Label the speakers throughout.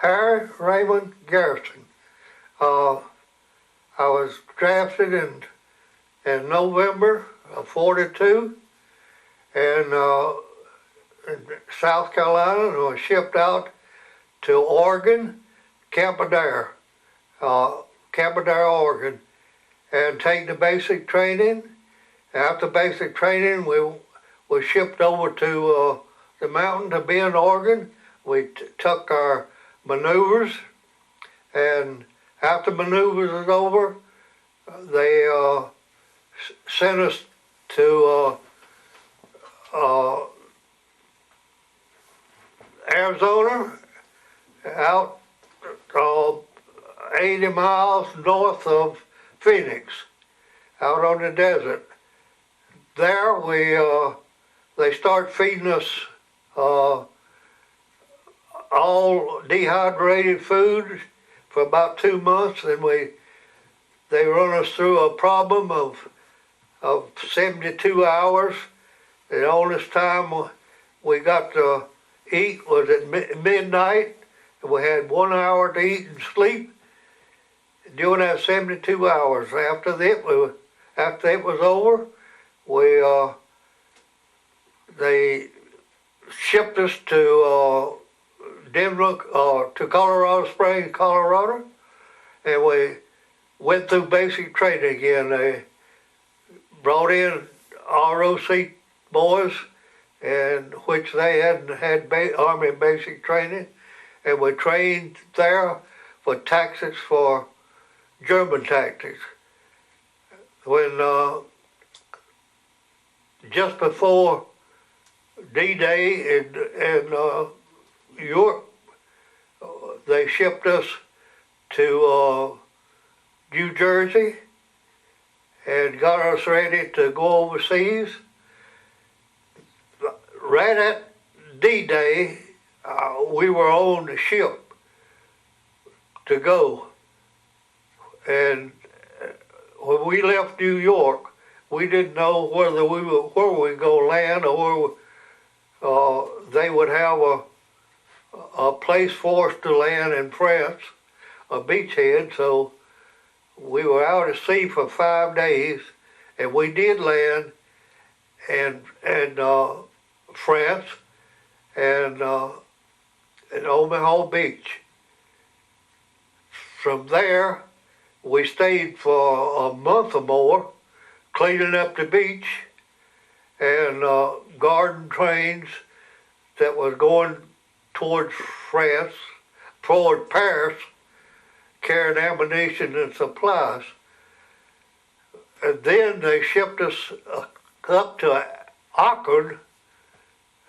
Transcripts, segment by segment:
Speaker 1: Harry Raymond Garrison. Uh, I was drafted in November of '42 and in South Carolina and was shipped out to Oregon, Campadare, uh, Campadare, Oregon, and take the basic training. After basic training, we was shipped over to the mountain to Bend, Oregon. We took our maneuvers, and after maneuvers was over, they sent us to Arizona, out uh, 80 miles north of Phoenix, out on the desert. There they start feeding us all dehydrated food for about 2 months, and they run us through a problem of 72 hours. And all this time we got to eat was at midnight, and we had 1 hour to eat and sleep during that 72 hours. After it was over, they shipped us to Denver, to Colorado Springs, Colorado, and we went through basic training again. They brought in ROC boys, and which they hadn't had Army basic training, and we trained there for tactics, for German tactics. When just before D-Day in Europe, they shipped us to New Jersey and got us ready to go overseas. Right at D-Day, we were on the ship to go. And when we left New York, we didn't know where we were going to land, or they would have a place for us to land in France, a beachhead. So we were out at sea for 5 days, and we did land in France and in Omaha Beach. From there, we stayed for a month or more, cleaning up the beach and guarding trains that was going towards France, toward Paris, carrying ammunition and supplies. And then they shipped us up to Akron,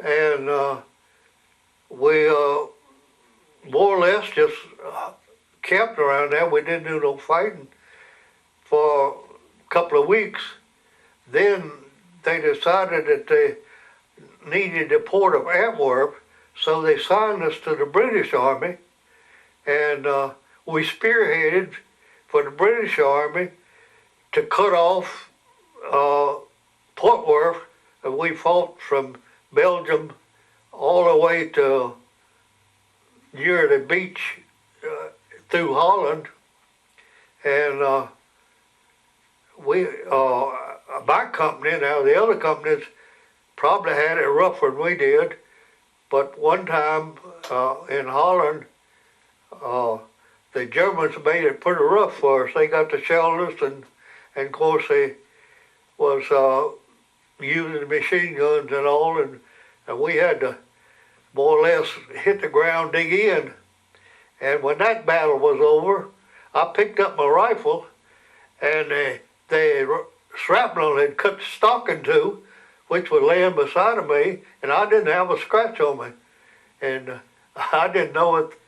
Speaker 1: and we more or less just camped around there. We didn't do no fighting for a couple of weeks. Then they decided that they needed the port of Antwerp, so they signed us to the British Army, and we spearheaded for the British Army to cut off Fort Worth, and we fought from Belgium all the way to near the beach through Holland, and my company, now the other companies probably had it rougher than we did, but one time in Holland, the Germans made it pretty rough for us. They got the shelters, and of course they was using machine guns and all, and we had to more or less hit the ground, dig in. And when that battle was over, I picked up my rifle, and the shrapnel had cut the stock in two, which was laying beside of me, and I didn't have a scratch on me. And I didn't know it.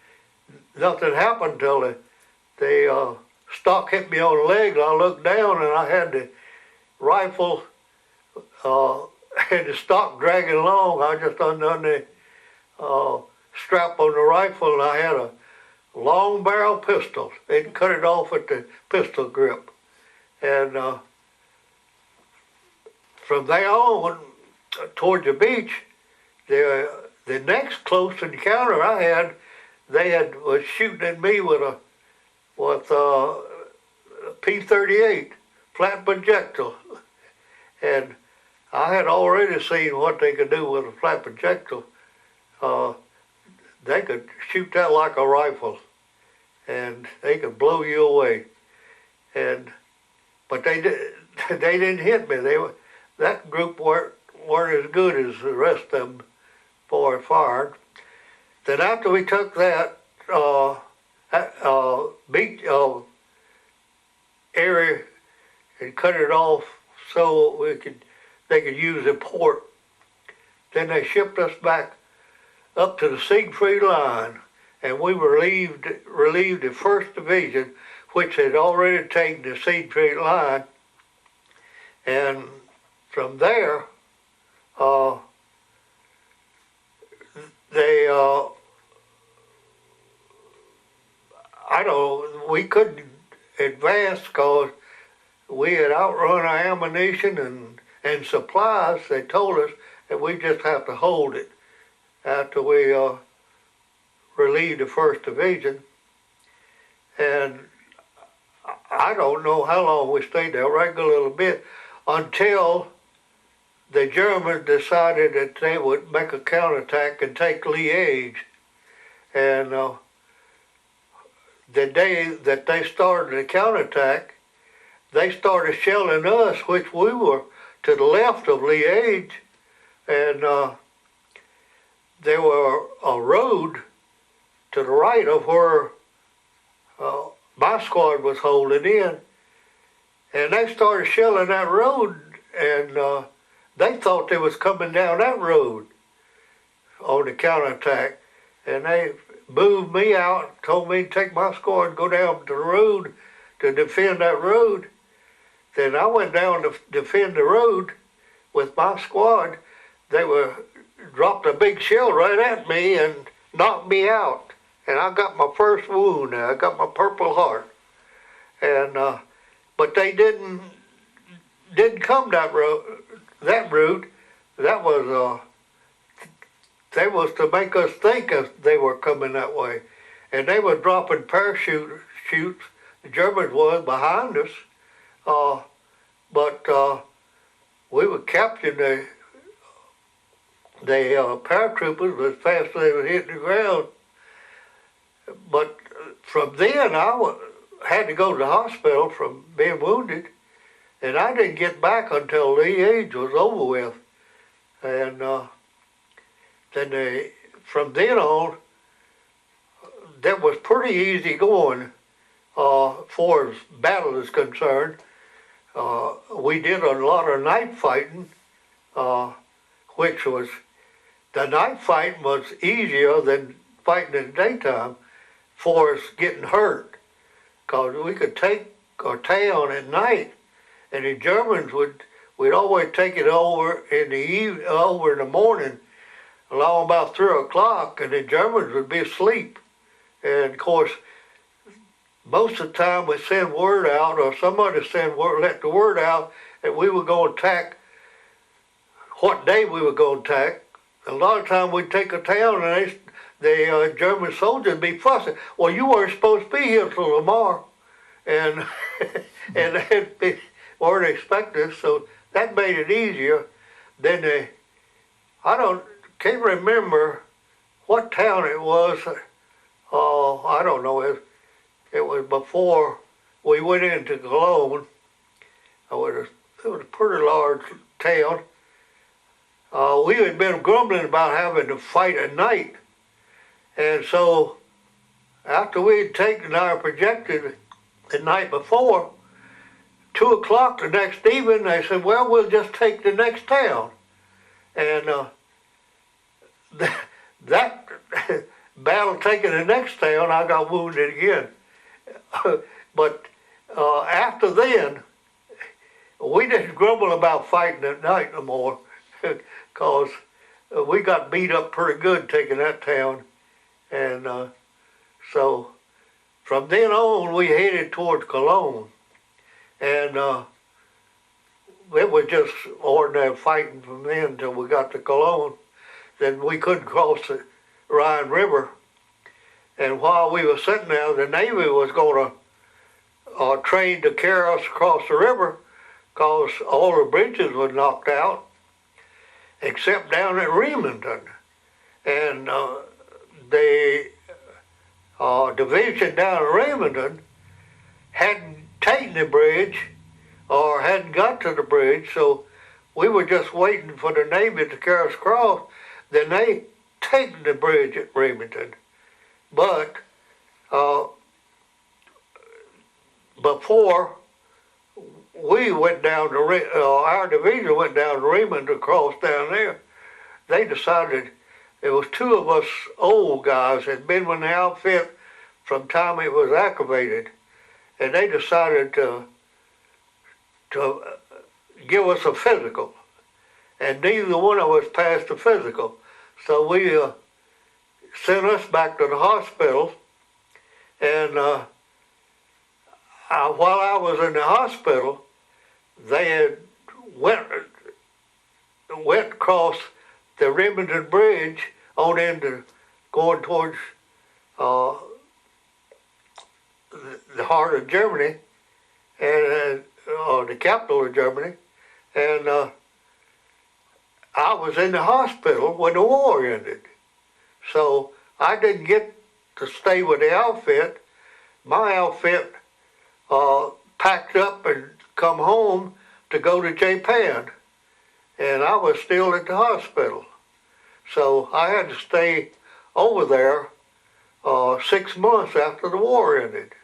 Speaker 1: Nothing happened till the stock hit me on the leg, and I looked down, and I had the rifle and the stock dragging along. I just undone the strap on the rifle, and I had a long barrel pistol. They cut it off at the pistol grip. And from there on, toward the beach, the next close encounter I had, was shooting at me with P-38 flat projectile, and I had already seen what they could do with a flat projectile. Uh, they could shoot that like a rifle, and they could blow you away. But they didn't hit me. That group weren't as good as the rest of them before I fired. Then after we took that beach area and cut it off so they could use the port, then they shipped us back up to the Siegfried line, and we relieved the 1st Division, which had already taken the Siegfried line, and from there, we couldn't advance because we had outrun our ammunition and supplies. They told us that we just have to hold it after we relieved the 1st Division. And I don't know how long we stayed there, a little bit, until the Germans decided that they would make a counterattack and take Liège. And the day that they started the counterattack, they started shelling us, which we were to the left of Liège, and there were a road to the right of where my squad was holding in, and they started shelling that road, and they thought they was coming down that road on the counterattack, and they moved me out, told me to take my squad and go down to the road to defend that road. Then I went down to defend the road with my squad. They dropped a big shell right at me and knocked me out. And I got my first wound. I got my Purple Heart. And but they didn't come that route. That was they was to make us think they were coming that way. And they were dropping parachute shoots. The Germans was behind us. But we were capturing the paratroopers as fast as they were hitting the ground. But from then, I had to go to the hospital from being wounded, and I didn't get back until Liège was over with. And then from then on, that was pretty easy going far as battle is concerned. We did a lot of night fighting, which was, the night fighting was easier than fighting in the daytime for us getting hurt, because we could take a town at night, and the Germans we'd always take it over in the morning, along about 3 o'clock, and the Germans would be asleep. And of course, most of the time we send word out, or somebody let the word out that we were going to attack, what day we were going to attack. A lot of times we'd take a town and the German soldiers would be fussing. Well, you weren't supposed to be here till tomorrow. And and they weren't expecting us, so that made it easier. Then can't remember what town it was. I don't know. It was before we went into Cologne. It was a pretty large town. We had been grumbling about having to fight at night. And so after we had taken our projectile the night before, 2 o'clock the next evening, they said, well, we'll just take the next town. And that battle taking the next town, I got wounded again. But after then, we didn't grumble about fighting at night no more, because we got beat up pretty good taking that town. And so from then on, we headed towards Cologne. And it was just ordinary fighting from then until we got to Cologne. Then we couldn't cross the Rhine River. And while we were sitting there, the Navy was going to train to carry us across the river because all the bridges were knocked out except down at Remington. And the division down at Remington hadn't taken the bridge or hadn't got to the bridge, so we were just waiting for the Navy to carry us across. Then they taken the bridge at Remington. But before we went down to, our division went down to Remington to cross down there, they decided, there was two of us old guys had been with the outfit from the time it was activated, and they decided to give us a physical, and neither one of us passed the physical. So we sent us back to the hospital, and while I was in the hospital, they had went across the Remington Bridge on into going towards the heart of Germany, and the capital of Germany, and I was in the hospital when the war ended. So I didn't get to stay with the outfit. My outfit packed up and come home to go to Japan, and I was still at the hospital. So I had to stay over there 6 months after the war ended,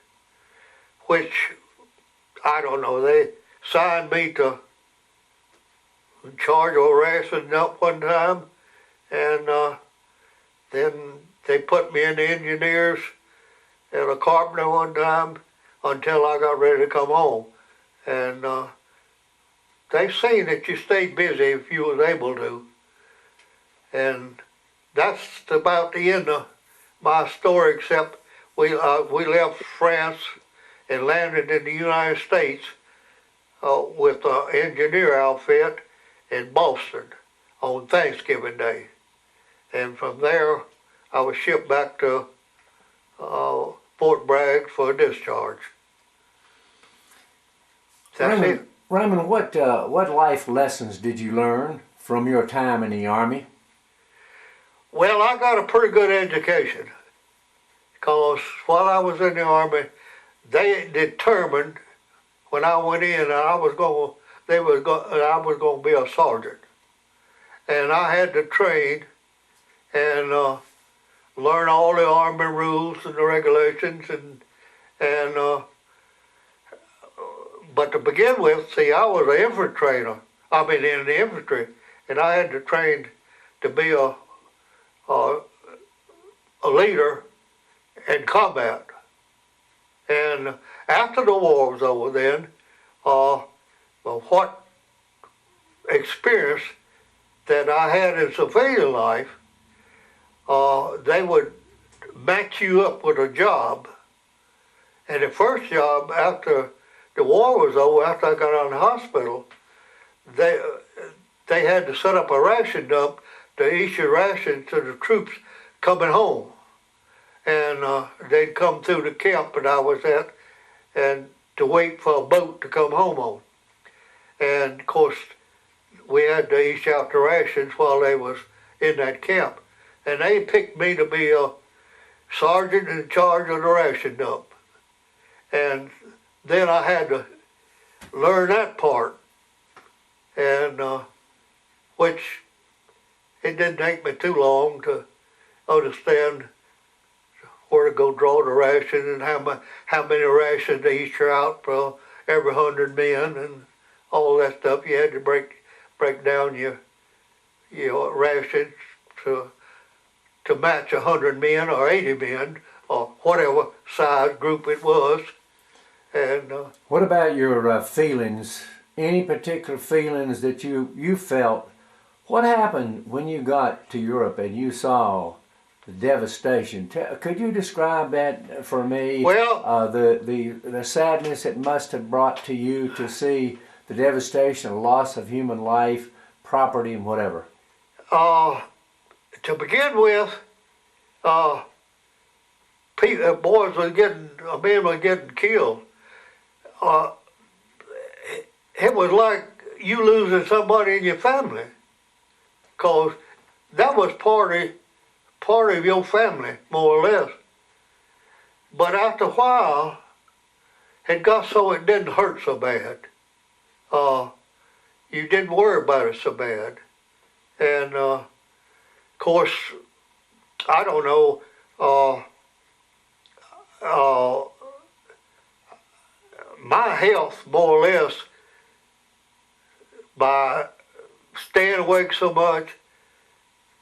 Speaker 1: which, I don't know, they signed me to charge of rationing up one time, and then they put me in the engineers and a carpenter one time until I got ready to come home. And they seen that you stayed busy if you was able to. And that's about the end of my story, except we left France and landed in the United States with an engineer outfit in Boston on Thanksgiving Day. And from there, I was shipped back to Fort Bragg for discharge. That's it.
Speaker 2: Raymond, what life lessons did you learn from your time in the Army?
Speaker 1: Well, I got a pretty good education, because while I was in the Army, they determined when I went in that I was going to be a sergeant, and I had to train and learn all the Army rules and the regulations, and but to begin with, see, I was an infantry in the infantry, and I had to train to be a leader in combat. And after the war was over then, what experience that I had in civilian life, they would match you up with a job. And the first job after the war was over, after I got out of the hospital, they had to set up a ration dump to issue rations to the troops coming home. And they'd come through the camp that I was at and to wait for a boat to come home on. And of course, we had to issue out the rations while they was in that camp. And they picked me to be a sergeant in charge of the ration dump. And then I had to learn that part, and which it didn't take me too long to understand where to go draw the ration and how many rations they each are out for every 100 men and all that stuff. You had to break down your rations to match 100 men or 80 men or whatever size group it was. And
Speaker 2: what about your feelings? Any particular feelings that you felt? What happened when you got to Europe and you saw the devastation? Could you describe that for me?
Speaker 1: Well,
Speaker 2: the sadness it must have brought to you to see the devastation, loss of human life, property, and whatever.
Speaker 1: To begin with, boys were getting, men were getting killed. Uh, it was like you losing somebody in your family, cause that was part of your family, more or less. But after a while, it got so it didn't hurt so bad. You didn't worry about it so bad. And of course, I don't know. My health, more or less, by staying awake so much,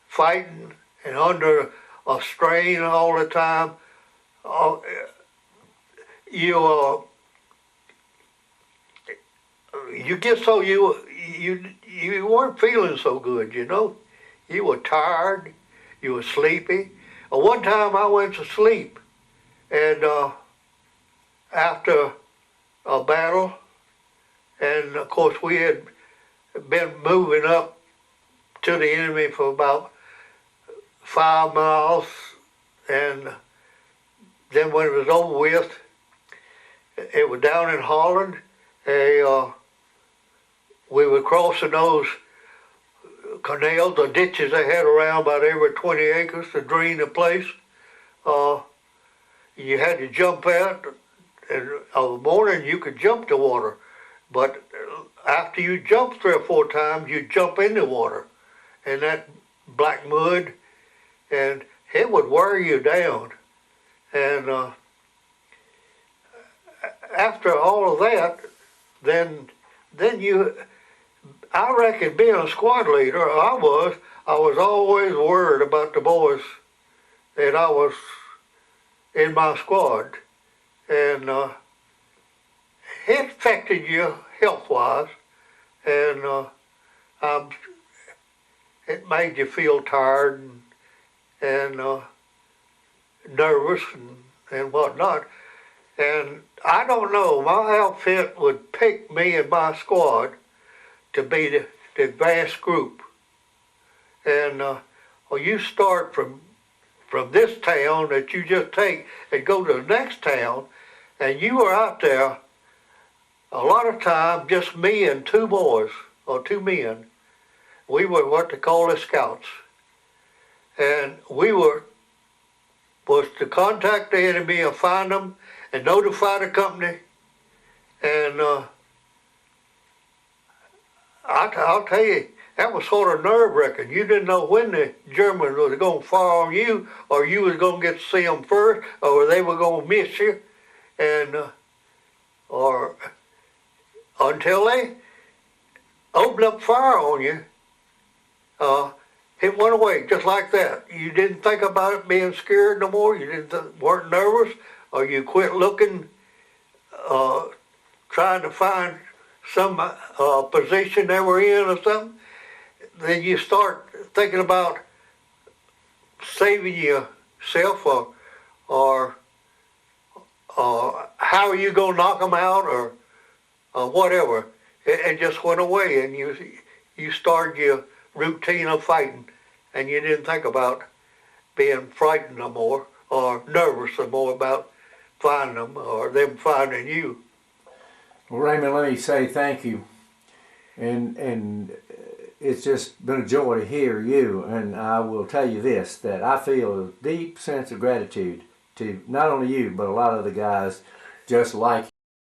Speaker 1: fighting and under a strain all the time, you you get so you weren't feeling so good, you know. You were tired, you were sleepy. One time I went to sleep, and after a battle, and of course we had been moving up to the enemy for about 5 miles, and then when it was over with, it was down in Holland. We were crossing those canals, the ditches they had around about every 20 acres to drain the place. You had to jump out, and of the morning you could jump the water, but after you jump 3 or 4 times, you jump in the water, and that black mud, and it would wear you down. And after all of that, then I reckon being a squad leader, I was always worried about the boys that I was in my squad, and it affected you health-wise, and it made you feel tired and nervous and whatnot. And I don't know, my outfit would pick me and my squad to be the advanced group. And you start from this town that you just take and go to the next town, and you are out there a lot of times just me and 2 boys or 2 men. We were what they call the scouts, and we was to contact the enemy and find them and notify the company. And I'll tell you, that was sort of nerve-wracking. You didn't know when the Germans was going to fire on you, or you was going to get to see them first, or they were going to miss you, and or until they opened up fire on you, it went away just like that. You didn't think about it being scared no more. You weren't nervous, or you quit looking, trying to find some position they were in or something. Then you start thinking about saving yourself, or how are you going to knock them out, or whatever. It just went away, and you started your routine of fighting, and you didn't think about being frightened no more, or nervous no more about finding them or them finding you.
Speaker 2: Well, Raymond, let me say thank you, and it's just been a joy to hear you. And I will tell you this, that I feel a deep sense of gratitude to not only you, but a lot of the guys just like